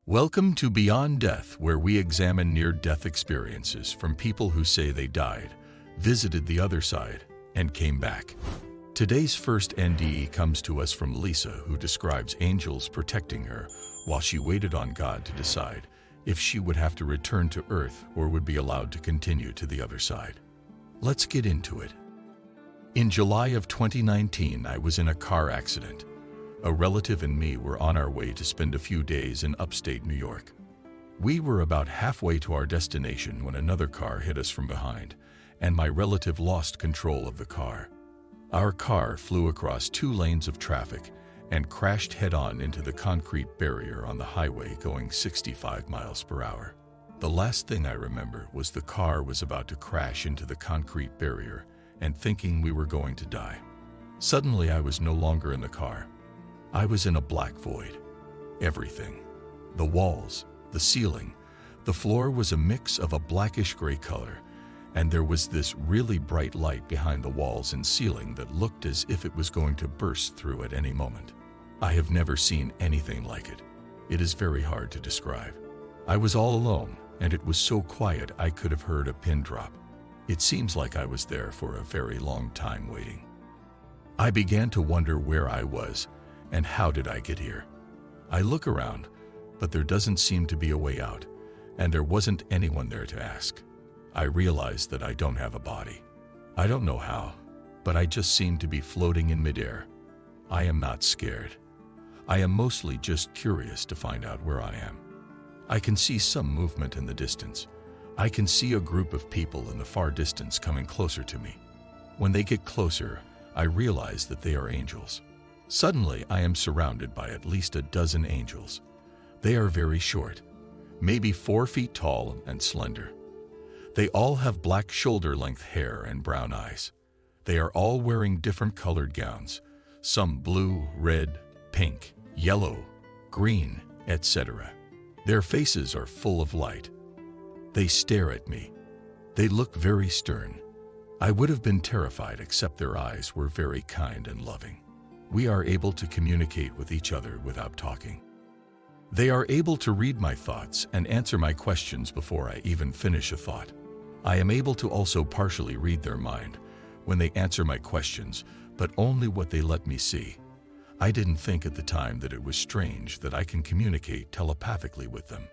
Welcome to Beyond Death, where we examine near-death experiences from people who say they died, visited the other side, and came back. Today's first NDE comes to us from Lisa, who describes angels protecting her while she waited on God to decide if she would have to return to Earth or would be allowed to continue to the other side. Let's get into it. In July of 2019, I was in a car accident. A relative and me were on our way to spend a few days in upstate New York. We were about halfway to our destination when another car hit us from behind, and my relative lost control of the car. Our car flew across 2 lanes of traffic and crashed head-on into the concrete barrier on the highway going 65 miles per hour. The last thing I remember was the car was about to crash into the concrete barrier and thinking we were going to die. Suddenly, I was no longer in the car. I was in a black void. Everything, the walls, the ceiling, the floor was a mix of a blackish-gray color, and there was this really bright light behind the walls and ceiling that looked as if it was going to burst through at any moment. I have never seen anything like it. It is very hard to describe. I was all alone, and it was so quiet I could have heard a pin drop. It seems like I was there for a very long time waiting. I began to wonder where I was, and how did I get here? I look around, but there doesn't seem to be a way out, and there wasn't anyone there to ask. I realized that I don't have a body. I don't know how, but I just seem to be floating in midair. I am not scared. I am mostly just curious to find out where I am. I can see some movement in the distance. I can see a group of people in the far distance coming closer to me. When they get closer, I realize that they are angels. Suddenly, I am surrounded by at least a dozen angels. They are very short, maybe 4 feet tall and slender. They all have black shoulder-length hair and brown eyes. They are all wearing different colored gowns, some blue, red, pink, yellow, green, etc. Their faces are full of light. They stare at me. They look very stern. I would have been terrified, except their eyes were very kind and loving. We are able to communicate with each other without talking. They are able to read my thoughts and answer my questions before I even finish a thought. I am able to also partially read their mind when they answer my questions, but only what they let me see. I didn't think at the time that it was strange that I can communicate telepathically with them.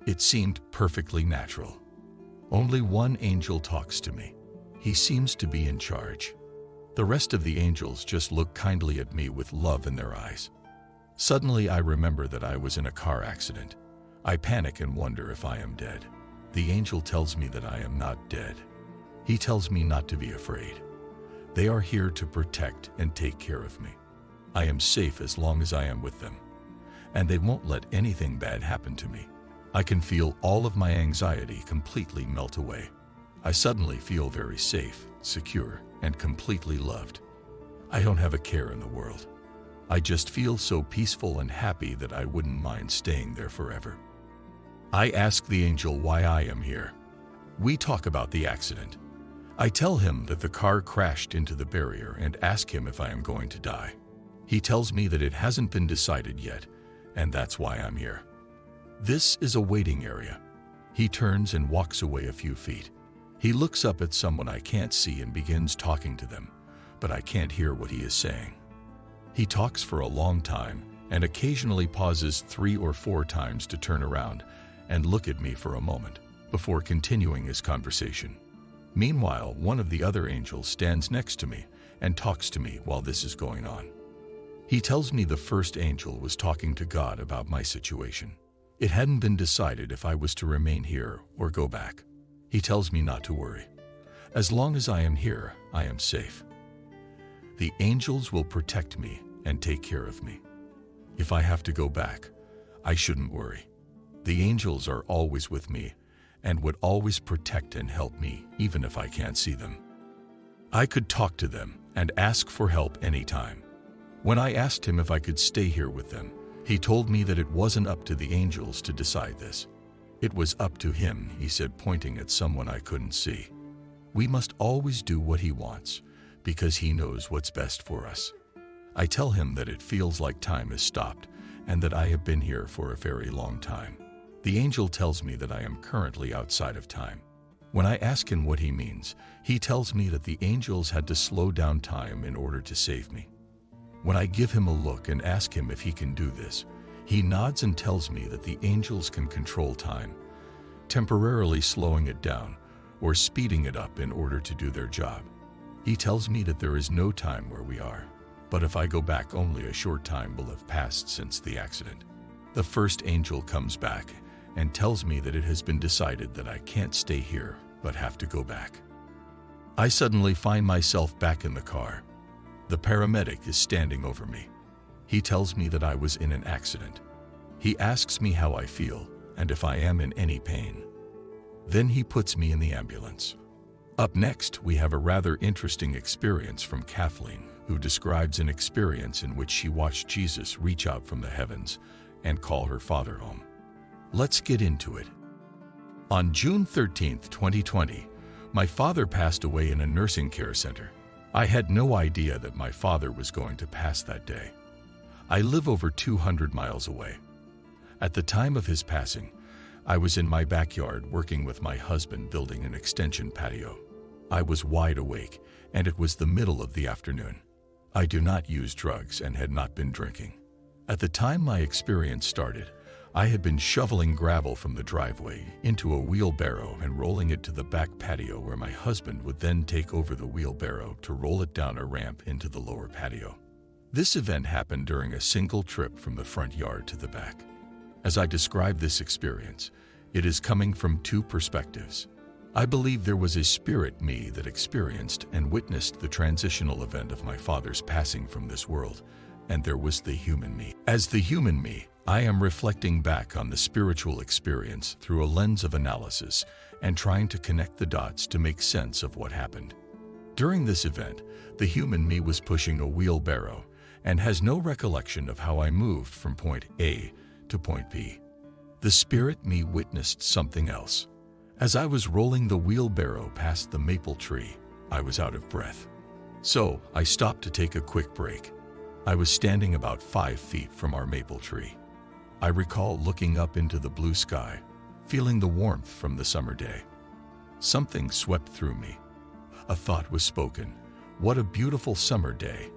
It seemed perfectly natural. Only one angel talks to me. He seems to be in charge. The rest of the angels just look kindly at me with love in their eyes. Suddenly, I remember that I was in a car accident. I panic and wonder if I am dead. The angel tells me that I am not dead. He tells me not to be afraid. They are here to protect and take care of me. I am safe as long as I am with them, and they won't let anything bad happen to me. I can feel all of my anxiety completely melt away. I suddenly feel very safe, secure, and completely loved. I don't have a care in the world. I just feel so peaceful and happy that I wouldn't mind staying there forever. I ask the angel why I am here. We talk about the accident. I tell him that the car crashed into the barrier and ask him if I am going to die. He tells me that it hasn't been decided yet, and that's why I'm here. This is a waiting area. He turns and walks away a few feet. He looks up at someone I can't see and begins talking to them, but I can't hear what he is saying. He talks for a long time and occasionally pauses 3 or 4 times to turn around and look at me for a moment before continuing his conversation. Meanwhile, one of the other angels stands next to me and talks to me while this is going on. He tells me the first angel was talking to God about my situation. It hadn't been decided if I was to remain here or go back. He tells me not to worry. As long as I am here, I am safe. The angels will protect me and take care of me. If I have to go back, I shouldn't worry. The angels are always with me and would always protect and help me, even if I can't see them. I could talk to them and ask for help anytime. When I asked him if I could stay here with them, he told me that it wasn't up to the angels to decide this. It was up to him, he said, pointing at someone I couldn't see. We must always do what he wants, because he knows what's best for us. I tell him that it feels like time has stopped, and that I have been here for a very long time. The angel tells me that I am currently outside of time. When I ask him what he means, he tells me that the angels had to slow down time in order to save me. When I give him a look and ask him if he can do this, he nods and tells me that the angels can control time, temporarily slowing it down or speeding it up in order to do their job. He tells me that there is no time where we are, but if I go back, only a short time will have passed since the accident. The first angel comes back and tells me that it has been decided that I can't stay here, but have to go back. I suddenly find myself back in the car. The paramedic is standing over me. He tells me that I was in an accident. He asks me how I feel and if I am in any pain. Then he puts me in the ambulance. Up next, we have a rather interesting experience from Kathleen, who describes an experience in which she watched Jesus reach out from the heavens and call her father home. Let's get into it. On June 13, 2020, my father passed away in a nursing care center. I had no idea that my father was going to pass that day. I live over 200 miles away. At the time of his passing, I was in my backyard working with my husband building an extension patio. I was wide awake, and it was the middle of the afternoon. I do not use drugs and had not been drinking. At the time my experience started, I had been shoveling gravel from the driveway into a wheelbarrow and rolling it to the back patio, where my husband would then take over the wheelbarrow to roll it down a ramp into the lower patio. This event happened during a single trip from the front yard to the back. As I describe this experience, it is coming from two perspectives. I believe there was a spirit me that experienced and witnessed the transitional event of my father's passing from this world, and there was the human me. As the human me, I am reflecting back on the spiritual experience through a lens of analysis and trying to connect the dots to make sense of what happened. During this event, the human me was pushing a wheelbarrow and has no recollection of how I moved from point A to point B. The spirit me witnessed something else. As I was rolling the wheelbarrow past the maple tree, I was out of breath. So I stopped to take a quick break. I was standing about 5 feet from our maple tree. I recall looking up into the blue sky, feeling the warmth from the summer day. Something swept through me. A thought was spoken, "What a beautiful summer day,"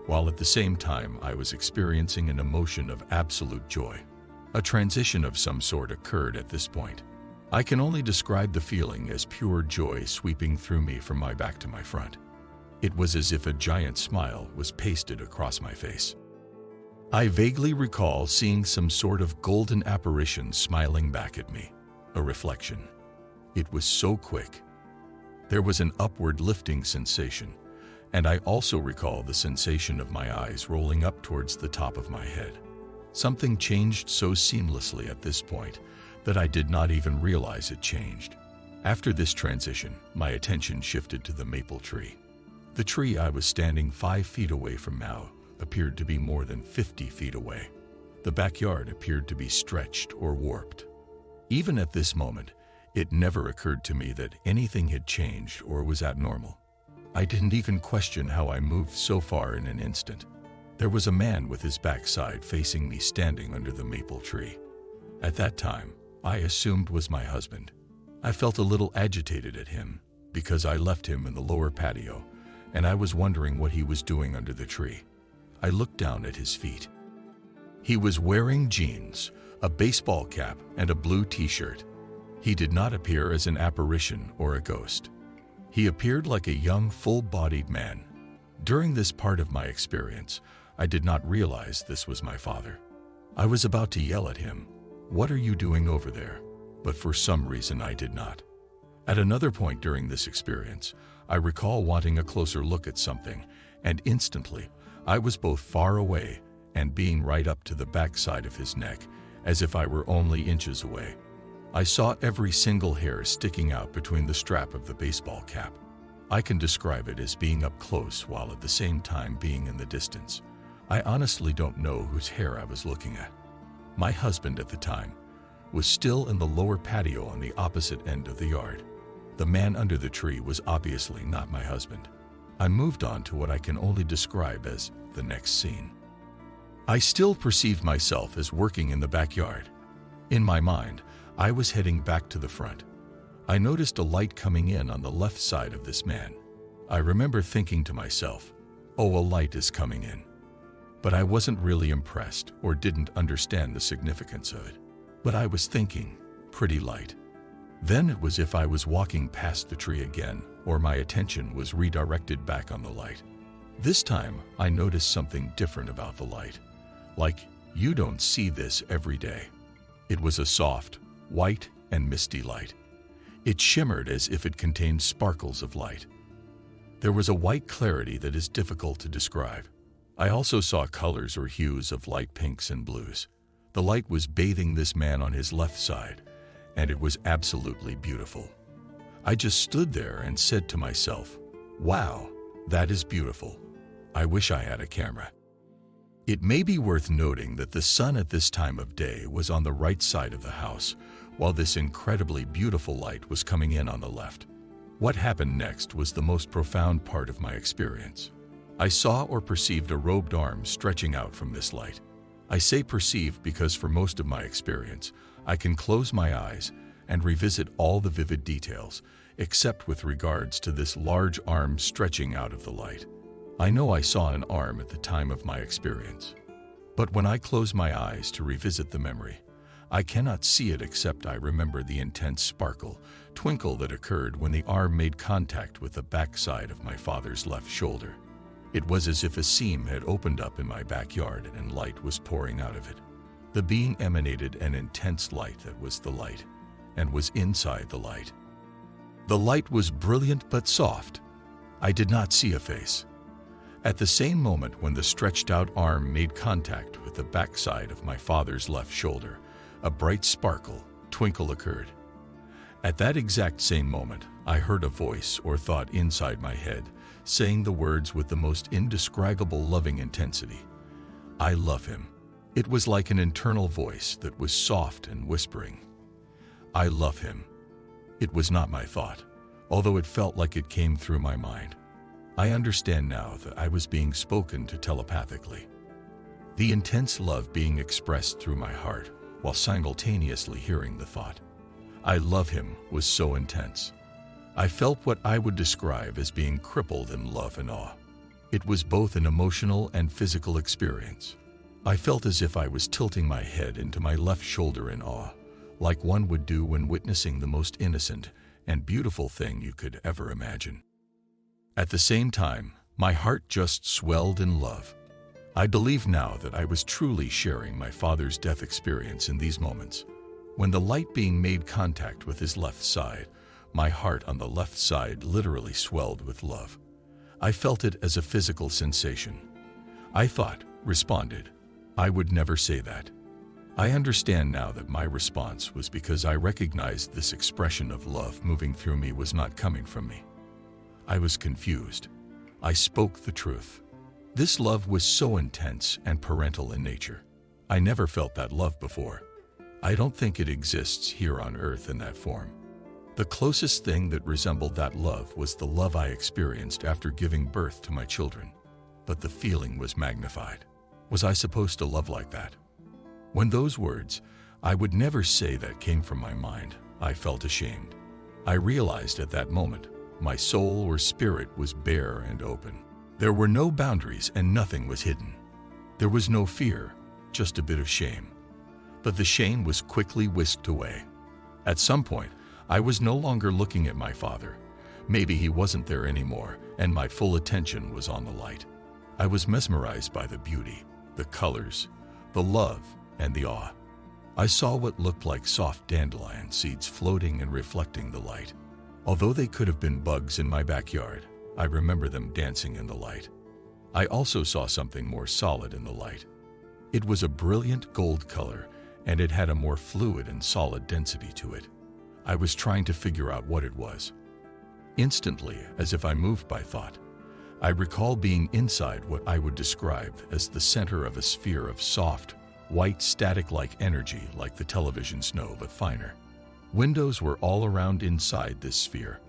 while at the same time I was experiencing an emotion of absolute joy. A transition of some sort occurred at this point. I can only describe the feeling as pure joy sweeping through me from my back to my front. It was as if a giant smile was pasted across my face. I vaguely recall seeing some sort of golden apparition smiling back at me, a reflection. It was so quick. There was an upward lifting sensation, and I also recall the sensation of my eyes rolling up towards the top of my head. Something changed so seamlessly at this point that I did not even realize it changed. After this transition, my attention shifted to the maple tree. The tree I was standing 5 feet away from now appeared to be more than 50 feet away. The backyard appeared to be stretched or warped. Even at this moment, it never occurred to me that anything had changed or was abnormal. I didn't even question how I moved so far in an instant. There was a man with his backside facing me standing under the maple tree. At that time, I assumed was my husband. I felt a little agitated at him because I left him in the lower patio, and I was wondering what he was doing under the tree. I looked down at his feet. He was wearing jeans, a baseball cap, and a blue t-shirt. He did not appear as an apparition or a ghost. He appeared like a young, full-bodied man. During this part of my experience, I did not realize this was my father. I was about to yell at him, "What are you doing over there?" But for some reason I did not. At another point during this experience, I recall wanting a closer look at something, and instantly, I was both far away and being right up to the backside of his neck, as if I were only inches away. I saw every single hair sticking out between the strap of the baseball cap. I can describe it as being up close while at the same time being in the distance. I honestly don't know whose hair I was looking at. My husband at the time was still in the lower patio on the opposite end of the yard. The man under the tree was obviously not my husband. I moved on to what I can only describe as the next scene. I still perceived myself as working in the backyard. In my mind, I was heading back to the front. I noticed a light coming in on the left side of this man. I remember thinking to myself, "Oh, a light is coming in." But I wasn't really impressed or didn't understand the significance of it. But I was thinking, pretty light. Then it was as if I was walking past the tree again, or my attention was redirected back on the light. This time, I noticed something different about the light. Like, you don't see this every day. It was a soft, white, and misty light. It shimmered as if it contained sparkles of light. There was a white clarity that is difficult to describe. I also saw colors or hues of light pinks and blues. The light was bathing this man on his left side, and it was absolutely beautiful. I just stood there and said to myself, "Wow, that is beautiful. I wish I had a camera." It may be worth noting that the sun at this time of day was on the right side of the house, while this incredibly beautiful light was coming in on the left. What happened next was the most profound part of my experience. I saw or perceived a robed arm stretching out from this light. I say perceived because for most of my experience, I can close my eyes and revisit all the vivid details, except with regards to this large arm stretching out of the light. I know I saw an arm at the time of my experience. But when I close my eyes to revisit the memory, I cannot see it except I remember the intense sparkle, twinkle that occurred when the arm made contact with the backside of my father's left shoulder. It was as if a seam had opened up in my backyard and light was pouring out of it. The being emanated an intense light that was the light, and was inside the light. The light was brilliant but soft. I did not see a face. At the same moment when the stretched out arm made contact with the backside of my father's left shoulder, a bright sparkle, twinkle occurred. At that exact same moment, I heard a voice or thought inside my head, saying the words with the most indescribable loving intensity. "I love him." It was like an internal voice that was soft and whispering, "I love him." It was not my thought, although it felt like it came through my mind. I understand now that I was being spoken to telepathically. The intense love being expressed through my heart, while simultaneously hearing the thought, "I love him," was so intense. I felt what I would describe as being crippled in love and awe. It was both an emotional and physical experience. I felt as if I was tilting my head into my left shoulder in awe, like one would do when witnessing the most innocent and beautiful thing you could ever imagine. At the same time, my heart just swelled in love. I believe now that I was truly sharing my father's death experience in these moments. When the light being made contact with his left side, my heart on the left side literally swelled with love. I felt it as a physical sensation. I thought, responded, "I would never say that." I understand now that my response was because I recognized this expression of love moving through me was not coming from me. I was confused. I spoke the truth. This love was so intense and parental in nature. I never felt that love before. I don't think it exists here on earth in that form. The closest thing that resembled that love was the love I experienced after giving birth to my children. But the feeling was magnified. Was I supposed to love like that? When those words, "I would never say that," came from my mind, I felt ashamed. I realized at that moment, my soul or spirit was bare and open. There were no boundaries and nothing was hidden. There was no fear, just a bit of shame. But the shame was quickly whisked away. At some point, I was no longer looking at my father. Maybe he wasn't there anymore, and my full attention was on the light. I was mesmerized by the beauty, the colors, the love, and the awe. I saw what looked like soft dandelion seeds floating and reflecting the light. Although they could have been bugs in my backyard, I remember them dancing in the light. I also saw something more solid in the light. It was a brilliant gold color, and it had a more fluid and solid density to it. I was trying to figure out what it was. Instantly, as if I moved by thought, I recall being inside what I would describe as the center of a sphere of soft, white static-like energy, like the television snow but finer. Windows were all around inside this sphere.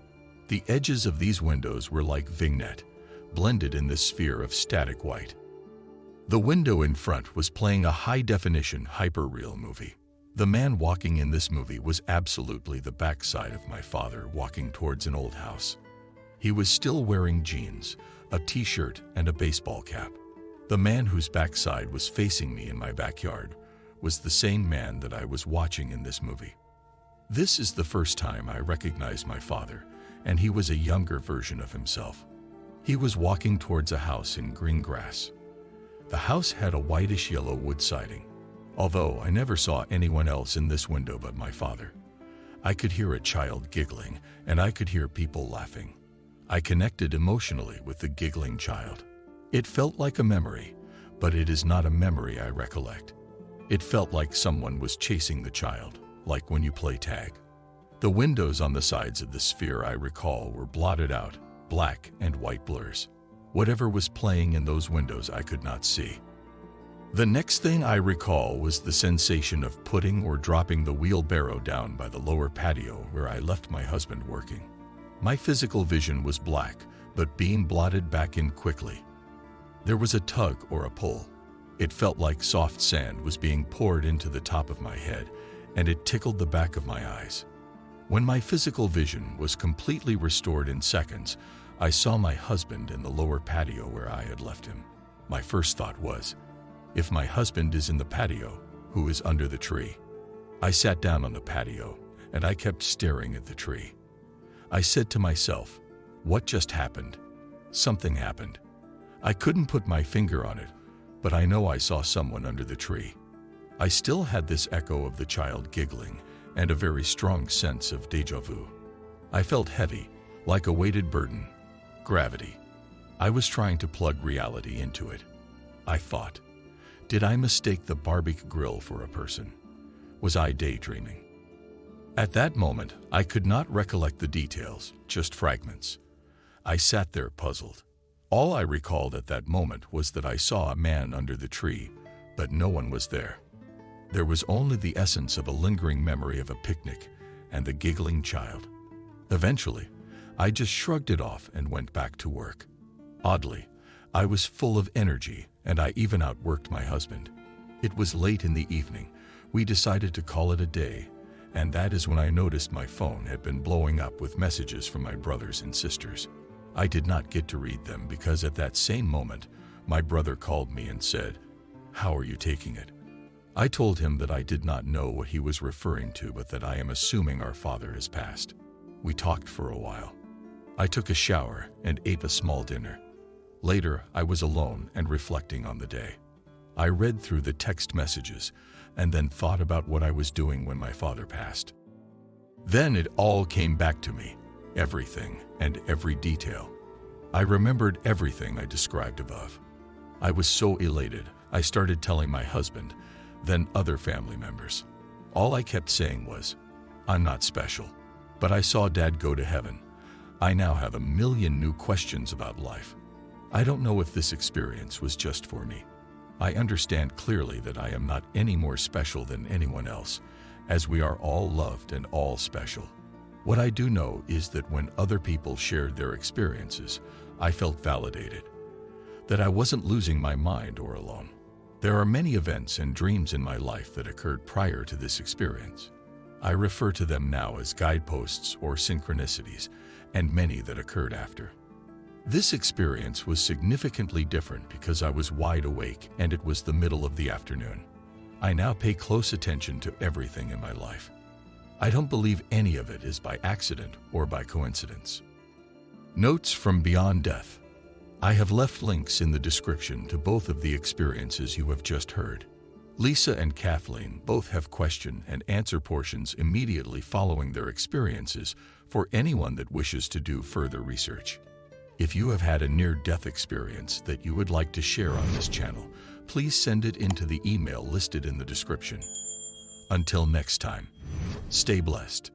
The edges of these windows were like vignette, blended in this sphere of static white. The window in front was playing a high-definition hyper-real movie. The man walking in this movie was absolutely the backside of my father walking towards an old house. He was still wearing jeans, a t-shirt, and a baseball cap. The man whose backside was facing me in my backyard was the same man that I was watching in this movie. This is the first time I recognized my father, and he was a younger version of himself. He was walking towards a house in green grass. The house had a whitish-yellow wood siding. Although I never saw anyone else in this window but my father. I could hear a child giggling, and I could hear people laughing. I connected emotionally with the giggling child. It felt like a memory, but it is not a memory I recollect. It felt like someone was chasing the child, like when you play tag. The windows on the sides of the sphere I recall were blotted out, black and white blurs. Whatever was playing in those windows I could not see. The next thing I recall was the sensation of putting or dropping the wheelbarrow down by the lower patio where I left my husband working. My physical vision was black, but being blotted back in quickly. There was a tug or a pull. It felt like soft sand was being poured into the top of my head, and it tickled the back of my eyes. When my physical vision was completely restored in seconds, I saw my husband in the lower patio where I had left him. My first thought was, if my husband is in the patio, who is under the tree? I sat down on the patio, and I kept staring at the tree. I said to myself, what just happened? Something happened. I couldn't put my finger on it, but I know I saw someone under the tree. I still had this echo of the child giggling and a very strong sense of déjà vu. I felt heavy, like a weighted burden. Gravity. I was trying to plug reality into it. I thought, did I mistake the barbecue grill for a person? Was I daydreaming? At that moment, I could not recollect the details, just fragments. I sat there puzzled. All I recalled at that moment was that I saw a man under the tree, but no one was there. There was only the essence of a lingering memory of a picnic and the giggling child. Eventually, I just shrugged it off and went back to work. Oddly, I was full of energy, and I even outworked my husband. It was late in the evening. We decided to call it a day, and that is when I noticed my phone had been blowing up with messages from my brothers and sisters. I did not get to read them because at that same moment, my brother called me and said, "How are you taking it?" I told him that I did not know what he was referring to, but that I am assuming our father has passed. We talked for a while. I took a shower and ate a small dinner. Later, I was alone and reflecting on the day. I read through the text messages and then thought about what I was doing when my father passed. Then it all came back to me, everything and every detail. I remembered everything I described above. I was so elated, I started telling my husband, then other family members. All I kept saying was, I'm not special, but I saw Dad go to heaven. I now have a million new questions about life. I don't know if this experience was just for me. I understand clearly that I am not any more special than anyone else, as we are all loved and all special. What I do know is that when other people shared their experiences, I felt validated, that I wasn't losing my mind or alone. There are many events and dreams in my life that occurred prior to this experience. I refer to them now as guideposts or synchronicities, and many that occurred after. This experience was significantly different because I was wide awake and it was the middle of the afternoon. I now pay close attention to everything in my life. I don't believe any of it is by accident or by coincidence. Notes from Beyond Death. I have left links in the description to both of the experiences you have just heard. Lisa and Kathleen both have question and answer portions immediately following their experiences for anyone that wishes to do further research. If you have had a near-death experience that you would like to share on this channel, please send it into the email listed in the description. Until next time, stay blessed.